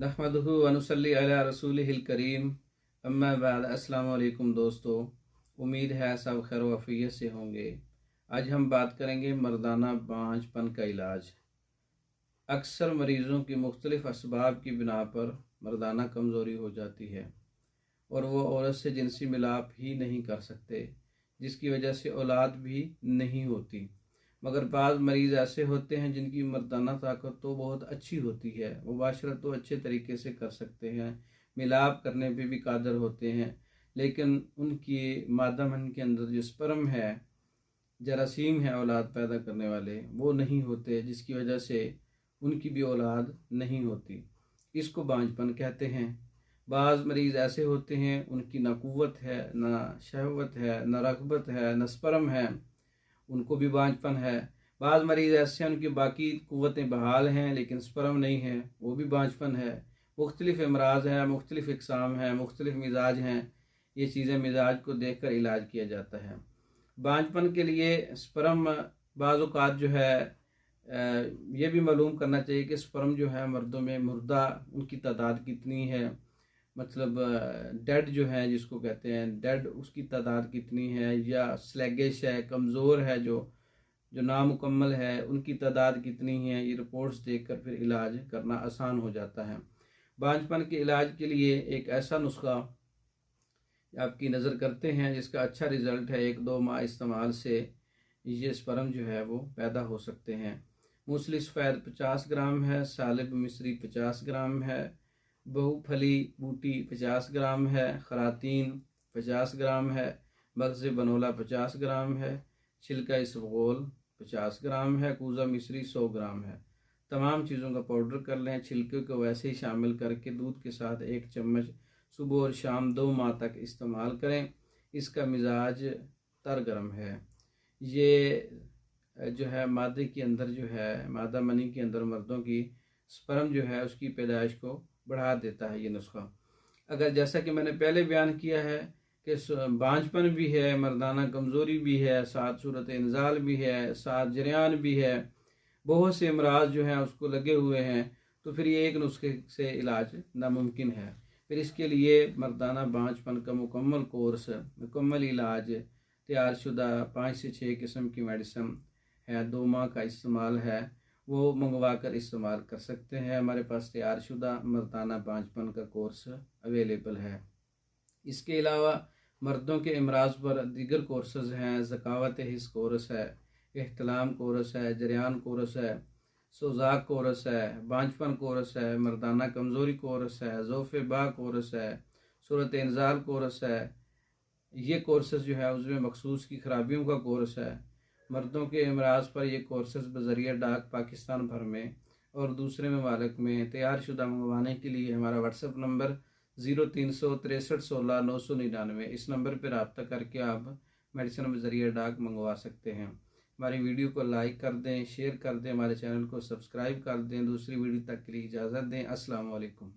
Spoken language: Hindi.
नहमदुहु व नुसल्ली अला रसूलिहिल करीम, अम्मा बाद। अस्सलाम वालेकुम दोस्तों, उम्मीद है सब खैर वफ़ियत से होंगे। आज हम बात करेंगे मर्दाना बांझपन का इलाज। अक्सर मरीज़ों की मुख्तलिफ़ असबाब की बिना पर मर्दाना कमज़ोरी हो जाती है और वो औरत से जिनसी मिलाप ही नहीं कर सकते, जिसकी वजह से औलाद भी नहीं होती। मगर बाज़ मरीज़ ऐसे होते हैं जिनकी मर्दाना ताकत तो बहुत अच्छी होती है, मुबाशरत तो अच्छे तरीके से कर सकते हैं, मिलाप करने पे भी कादर होते हैं, लेकिन उनकी मादा मन के अंदर जो स्पर्म है, जरासीम है औलाद पैदा करने वाले, वो नहीं होते, जिसकी वजह से उनकी भी औलाद नहीं होती। इसको बांझपन कहते हैं। बाज़ मरीज़ ऐसे होते हैं उनकी ना कुव्वत है, ना शहवत है, ना रग़बत है, ना स्पर्म है, उनको भी बांझपन है। बाज़ मरीज़ ऐसे हैं उनकी बाकी कुव्वतें बहाल हैं लेकिन स्पर्म नहीं है, वो भी बांझपन है। मुख्तलिफ़ अमराज हैं, मुख्तलिफ़ इक़साम हैं, मुख्तलिफ़ मिजाज हैं। ये चीज़ें मिजाज को देख कर इलाज किया जाता है। बांझपन के लिए स्पर्म बाज़ औक़ात जो है ये भी मालूम करना चाहिए कि स्पर्म जो है मर्दों में मुर्दा उनकी तादाद कितनी है, मतलब डेड जो है जिसको कहते हैं डेड, उसकी तादाद कितनी है, या स्लैगिश है, कमज़ोर है, जो नामुकम्मल है, उनकी तादाद कितनी है। ये रिपोर्ट्स देखकर फिर इलाज करना आसान हो जाता है। बांझपन के इलाज के लिए एक ऐसा नुस्खा आपकी नज़र करते हैं जिसका अच्छा रिज़ल्ट है। 1-2 माह इस्तेमाल से ये स्पर्म जो है वो पैदा हो सकते हैं। मूसली सफ़ेद 50 ग्राम है, सालिब मिस्री 50 ग्राम है, बहुफली बूटी 50 ग्राम है, खरातीन 50 ग्राम है, मगज़ बनोला 50 ग्राम है, छिलका इसबगोल 50 ग्राम है, कूज़ा मिस्री 100 ग्राम है। तमाम चीज़ों का पाउडर कर लें। छिलके को वैसे ही शामिल करके दूध के साथ 1 चम्मच सुबह और शाम 2 माह तक इस्तेमाल करें। इसका मिजाज तर गर्म है। ये जो है मादे के अंदर जो है, मादा मनी के अंदर मर्दों की स्पर्म जो है उसकी पैदाइश को बढ़ा देता है ये नुस्खा। अगर जैसा कि मैंने पहले बयान किया है कि बांझपन भी है, मर्दाना कमज़ोरी भी है, साथ सूरत इंजाल भी है, साथ जरियान भी है, बहुत से अमराज जो हैं उसको लगे हुए हैं, तो फिर ये एक नुस्खे से इलाज नामुमकिन है। फिर इसके लिए मर्दाना बांझपन का मुकम्मल कोर्स, मुकम्मल इलाज, तैयार शुदा 5 से 6 किस्म की मेडिसिन है, 2 माह का इस्तेमाल है, वो मंगवा कर इस्तेमाल कर सकते हैं। हमारे पास तैयार शुदा मर्दाना बांझपन का कोर्स अवेलेबल है। इसके अलावा मर्दों के अमराज पर दीगर कोर्सेज़ हैं। ज़कावत हिस्स कोर्स है, एहतलाम कोर्स है, जरियान कोर्स है, सोजाक कोर्स है, बांझपन कोर्स है, मर्दाना कमज़ोरी कोर्स है, ज़ोफ़े बा कोर्स है, सूरत इंज़ाल कोर्स है। ये कोर्सेज़ जो है उसमें मखसूस की खराबियों का कोर्स है। मर्दों के अमराज पर ये कोर्सेज़ बज़रिया डाक पाकिस्तान भर में और दूसरे ममालिक में तैयार शुदा मंगवाने के लिए हमारा व्हाट्सएप नंबर 036316 999, इस नंबर पर रब्ता करके आप मेडिसिन बज़रिया डाक मंगवा सकते हैं। हमारी वीडियो को लाइक कर दें, शेयर कर दें, हमारे चैनल को सब्सक्राइब कर दें। दूसरी वीडियो तक के लिए इजाज़त दें। अस्सलाम वालेकुम।